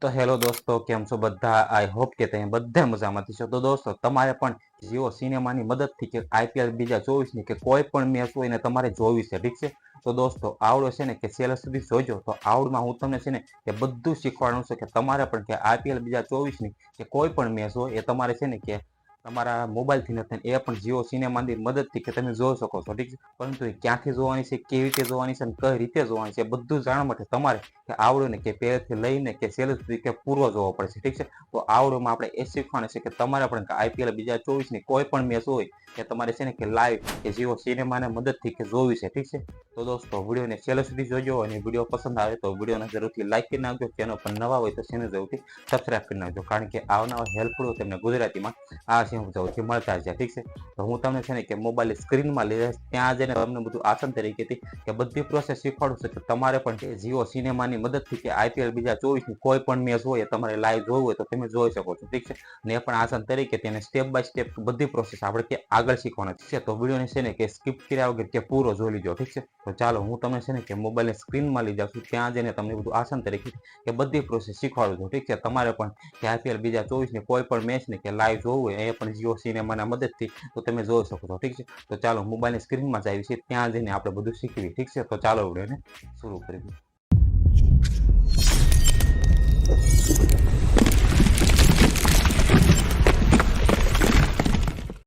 તો હેલો દોસ્તો, કેમ છો બધા? આઈ હોપ કે તમે બધા મજામાંથી છો. તો દોસ્તો, તમારે પણ જીઓ સિનેમાની મદદથી કે આઈપીએલ બીજા 24ની કે કોઈ પણ મેચ હોય ને તમારે જોવી છે, ઠીક છે? તો દોસ્તો, આવડો છે ને કે છેલ્લે સુધી જોજો. તો આવડમાં હું તમને છે ને કે બધું શીખવાડું છું કે તમારે પણ કે આઈપીએલ બીજા 24ની કે કોઈ પણ મેચ હોય એ તમારે છે ને કે તમારા મોબાઈલથી નથી, એ પણ જીઓ સિનેમાની મદદથી કે તમે જોઈ શકો છો, ઠીક છે? પરંતુ એ ક્યાંથી જોવાની છે, કેવી રીતે જોવાની છે અને કઈ રીતે જોવાની છે, બધું જાણવા માટે તમારે કે આવડે ને કે પહેલેથી લઈને કે છેલ્લે સુધી કે પૂરો જોવો પડશે, ઠીક છે? તો આવડોમાં આપણે એ શીખવાનું છે કે તમારે પણ આઈપીએલ બીજા 24ની કોઈ પણ મેચ હોય કે તમારે છે ને કે લાઈવ કે જીઓ સિનેમાના મદદથી કે જોવી છે, ઠીક છે? તો દોસ્તો, વિડીયોને છેલ્લે સુધી જોજો અને વિડીયો પસંદ આવે તો વિડીયોને જરૂરથી લાઈક કરી નાખજો. ચેનલ પર નવા હોય તો ચેનલ જરૂરથી સબસ્ક્રાઈબ કરી નાખજો, કારણ કે આવનારા હેલ્પફુલ તમને ગુજરાતીમાં આ સિંહ જરૂરથી મળતા છે, ઠીક છે? તો હું તમને છે ને કે મોબાઈલ સ્ક્રીનમાં લઈ જઈશ, ત્યાં જઈને તમને બધું આસાન તરીકેથી કે બધી પ્રોસેસ શીખવાડું છું કે તમારે પણ કે જીઓ સિનેમાની મદદથી કે આઈપીએલ બીજા 24ની કોઈ પણ મેચ હોય તમારે લાઈવ જોવું હોય તો તમે જોઈ શકો છો, ઠીક છે? ને એ પણ આસાન તરીકે તેને સ્ટેપ બાય સ્ટેપ બધી પ્રોસેસ આપણે કે આગળ શીખવાના છે. તો વિડીયોને છે ને કે સ્કીપ કર્યા વગર કે પૂરો જોઈ લીજો, ઠીક છે? તો ચાલો, હું તમને છે ને કે મોબાઈલની સ્ક્રીનમાં લઈ જાઉં છું, ત્યાં જઈને તમને બધું આસાન તરીકે કે બધી પ્રોસેસ શીખવાડું છું, ઠીક છે? તમારે પણ કે આઈપીએલ બીજા 24ની કોઈ પણ મેચને કે લાઈવ જોવું હોય એ પણ જીઓ સિનેમાના મદદથી તો તમે જોઈ શકો છો, ઠીક છે? તો ચાલો, મોબાઈલની સ્ક્રીનમાં જ આવી છે, ત્યાં જઈને આપણે બધું શીખવી, ઠીક છે? તો ચાલો, વિડીયોને શરૂ કરીએ.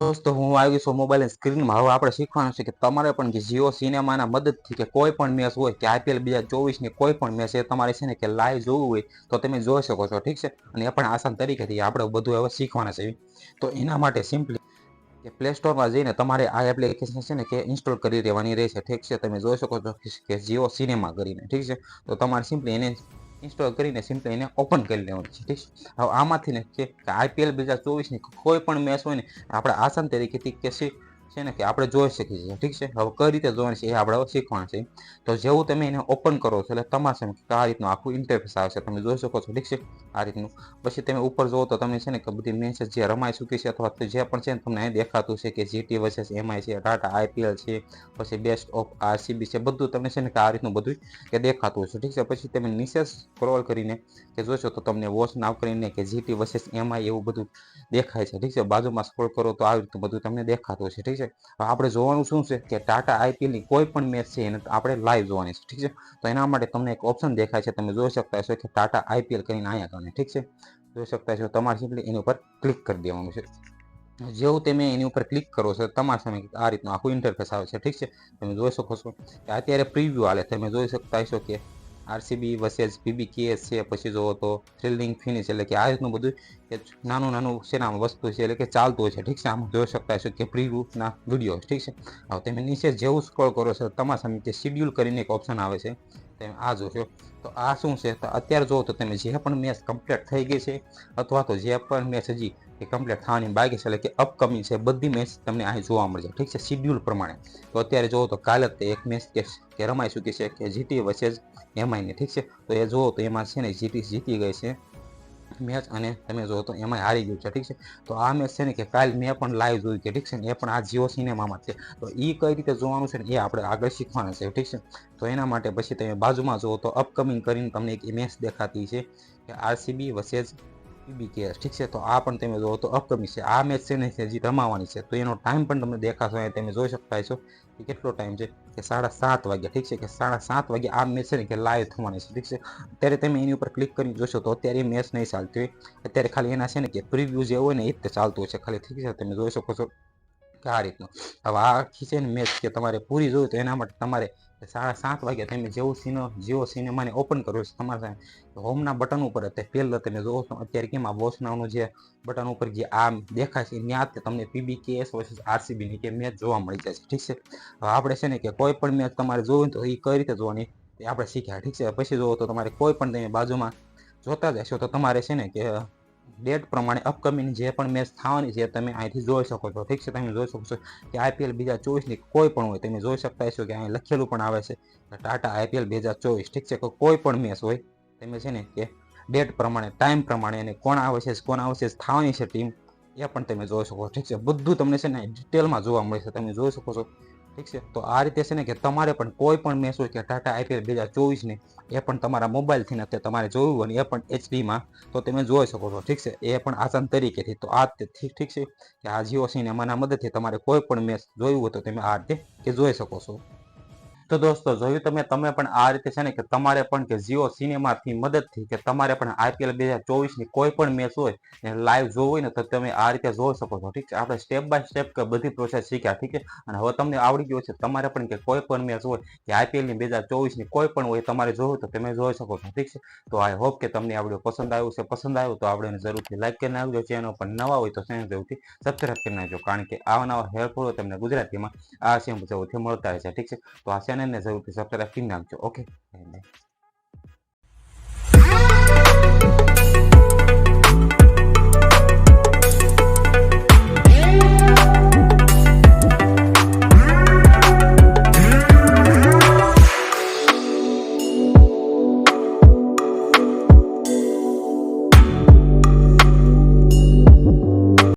દોસ્તો, હું આવી છું મોબાઈલ સ્ક્રીનમાં. હવે આપણે શીખવાનું છે કે તમારે પણ કે જીઓ સિનેમાના મદદથી કે કોઈ પણ મેચ હોય કે આઈપીએલ બીજા 24ની કોઈ પણ મેચ એ તમારે છે ને કે લાઈવ જોવું હોય તો તમે જોઈ શકો છો, ઠીક છે? અને એ પણ આસાન તરીકેથી આપણે બધું હવે શીખવાના છે. તો એના માટે સિમ્પલી કે પ્લે સ્ટોરમાં જઈને તમારે આ એપ્લિકેશન છે ને કે ઇન્સ્ટોલ કરી દેવાની રહેશે, ઠીક છે? તમે જોઈ શકો છો કે જીઓ સિનેમા કરીને, ઠીક છે? તો તમારે સિમ્પલી એને ઇન્સ્ટોલ કરીને સિમ્પલી એને ઓપન કરી લેવાનું છે, ઠીક છે? હવે આમાંથી ને કે આઈપીએલ બીજા 24ની કોઈ પણ મેચ હોય ને આપણે આસાન તરીકેથી કે છે ને કે આપણે જોઈ શકીએ છીએ, ઠીક છે? હવે કઈ રીતે જોવાની છે એ આપણે શીખવાનું છે. તો જેવું તમે એને ઓપન કરો છો એટલે તમારે છે આ રીતનું આખું ઇન્ટરફેસ આવશે, તમે જોઈ શકો છો, ઠીક છે? આ રીતનું. પછી તમે ઉપર જુઓ તો તમે છે ને કે બધી મેચ જે રમાઈ ચૂકી છે અથવા તો જે પણ છે ને તમને અહીં દેખાતું છે કે જીટી વર્સેસ એમઆઈ છે, ટાટા આઈપીએલ છે, પછી બેસ્ટ ઓફ આરસીબી છે, બધું તમને છે ને કે આ રીતનું બધું કે દેખાતું હશે, ઠીક છે? પછી તમે નીચે સ્ક્રોલ કરીને કે જોશો તો તમને વોચ નાવ કરીને કે જીટી વર્સેસ એમઆઈ એવું બધું દેખાય છે, ઠીક છે? બાજુમાં સ્ક્રોલ કરો તો આવી રીતનું બધું તમને દેખાતું હશે, ઠીક છે? આપણે જોવાનું શું છે કે ટાટા આઈપીએલની કોઈ પણ મેચ છે એને આપણે લાઈવ જોવાની છે, ઠીક છે? તો એના માટે તમને એક ઓપ્શન દેખાય છે, તમે જોઈ શકતા હશો કે ટાટા આઈપીએલ કરીને અહીંયા તમને, ઠીક છે? જોઈ શકતા છો. તમારે સિમ્પલી એની ઉપર ક્લિક કરી દેવાનું છે. જેવું તમે એની ઉપર ક્લિક કરો છો તમારા સામે આ રીતનું આખું ઇન્ટરફેસ આવે છે, ઠીક છે? તમે જોઈ શકો છો કે અત્યારે પ્રિવ્યુ હાલે, તમે જોઈ શકતા હશો કે આરસીબી વર્સેસ બીબીકેએસ છે, પછી જોવો તો થ્રિલિંગ ફિનિશ, એટલે કે આ રીતનું બધું કે નાનું નાનું છે ને આમ વસ્તુ છે, એટલે કે ચાલતું હોય છે, ઠીક છે? આમ જોઈ શકતા હશો કે પ્રિવ્યુના વિડીયો, ઠીક છે? હવે તમે નીચે જેવું સ્ક્રોલ કરો છો તમારા સામે કે શેડ્યુલ કરીને એક ઓપ્શન આવે છે, તમે આ જોશો. તો આ શું છે? તો અત્યારે જોવો તો તમે જે પણ મેચ કમ્પ્લીટ થઈ ગઈ છે અથવા તો જે પણ મેચ હજી એ કમ્પ્લીટ થવાની બાકી છે, એટલે કે અપકમિંગ છે, બધી મેચ તમને અહીં જોવા મળશે, ઠીક છે? શેડ્યુલ પ્રમાણે. તો અત્યારે જોવો તો કાલે જ એક મેચ કે રમાઈ ચૂકી છે કે જીટી વર્સેસ એમઆઈને, ઠીક છે? તો એ જોવો તો એમાં છે ને જીટી જીતી ગઈ છે મેચ અને તમે જોવો તો એમાં હારી ગયું છે, ઠીક છે? તો આ મેચ છે ને કે કાલ મેં પણ લાઈવ જોઈ છે, ઠીક છે? એ પણ આ જીઓ સિનેમામાં છે. તો એ કઈ રીતે જોવાનું છે ને એ આપણે આગળ શીખવાના છે, ઠીક છે? તો એના માટે પછી તમે બાજુમાં જુઓ તો અપકમિંગ કરીને તમને એક મેચ દેખાતી છે કે આરસીબી વર્સેસ બીબીકેએસ, ઠીક છે? તો આ પણ તમે જોવો તો અપકમિંગ છે. આ મેચ છે ને હજી રમાવાની છે, તો એનો ટાઈમ પણ તમને દેખાશો, તમે જોઈ શકતા છો કે કેટલો ટાઈમ છે કે 7:30 વાગ્યા, ઠીક છે? કે 7:30 વાગે આ મેચ છે ને કે લાઈવ થવાની છે, ઠીક છે? અત્યારે તમે એની ઉપર ક્લિક કરીને જોશો તો અત્યારે મેચ નહીં ચાલતી હોય, અત્યારે ખાલી એના છે ને કે પ્રિવ્યુ જે હોય ને એ જ ચાલતું હોય છે ખાલી, ઠીક છે? તમે જોઈ શકો છો કે આ રીતનું. હવે આ આખી છે ને મેચ કે તમારે પૂરી જોઈ તો એના માટે તમારે 7:30 વાગે તમે જેવું જીઓ સિનેમાને ઓપન કરો છો તમારે હોમના બટન ઉપર પહેલા તમે જોવો છો અત્યારે કેમ આ વોચ નાવનું જે બટન ઉપર જે આ દેખાય છે ત્યાં તમને પીબીકેએસ વર્સેસ આરસીબીની કે મેચ જોવા મળી જાય છે, ઠીક છે? હવે આપણે છે ને કે કોઈ પણ મેચ તમારે જોવી તો એ કઈ રીતે જોવાની એ આપણે શીખ્યા, ઠીક છે? પછી જોવો તો તમારે કોઈ પણ તમે બાજુમાં જોતા જશો તો તમારે છે ને કે ડેટ પ્રમાણે અપકમિંગ જે પણ મેચ થવાની છે તમે અહીંથી જોઈ શકો છો, ઠીક છે? તમે જોઈ શકો છો કે આઈપીએલ બીજા 24ની કોઈ પણ હોય તમે જોઈ શકતા હશો કે અહીં લખેલું પણ આવે છે ટાટા આઈપીએલ 2024, ઠીક છે? કોઈ પણ મેચ હોય તમે છે ને કે ડેટ પ્રમાણે ટાઈમ પ્રમાણે અને કોણ આવશે થવાની છે ટીમ એ પણ તમે જોઈ શકો, ઠીક છે? બધું તમને છે ને ડિટેલમાં જોવા મળે છે, તમે જોઈ શકો છો ઠીક છે, તો આ રીતે છે ને કે તમારે પણ કોઈ પણ મેચ હોય કે ટાટા આઈપીએલ 2024 ને એ પણ તમારા મોબાઈલથી ને તે તમારે જોયું હોય ને એ પણ એચડીમાં તો તમે જોઈ શકો છો. ઠીક છે, એ પણ આસાન તરીકેથી. તો આ ઠીક છે કે આ જીઓ સિનેમાના મદદથી તમારે કોઈ પણ મેચ જોયું હોય તો તમે આ રીતે કે જોઈ શકો છો. તો દોસ્તો જોયું તમે પણ આ રીતે છે ને કે તમારે પણ કે જીઓ સિનેમાથી મદદથી કે તમારે પણ આઈપીએલ 2024ની કોઈ પણ મેચ હોય એ લાઈવ જોવું હોય ને તો તમે આ રીતે જોઈ શકો છો. ઠીક છે, આપણે સ્ટેપ બાય સ્ટેપ કે બધી પ્રોસેસ શીખ્યા. ઠીક છે, અને હવે તમને આવડી ગયું છે. તમારે પણ કે કોઈ પણ મેચ હોય કે આઈપીએલની 2024ની કોઈ પણ હોય તમારે જોવું તો તમે જોઈ શકો છો. ઠીક છે, તો આઈ હોપ કે તમને આ વિડીયો પસંદ આવ્યું છે. પસંદ આવ્યું તો આપણે જરૂરથી લાઈક કરીને આવજો. ચેનલ પર નવા હોય તો ચેનલ જરૂરથી સબસ્ક્રાઈબ કરી નાખજો, કારણ કે આવા નવા હેલ્પફુલ હોય તમને ગુજરાતીમાં આ સેમ જરૂરથી મળતા રહેશે. ઠીક છે, તો આ ચેનલને જરૂરથી સબસ્ક્રાઈબ કરી નાખજો. ઓકે.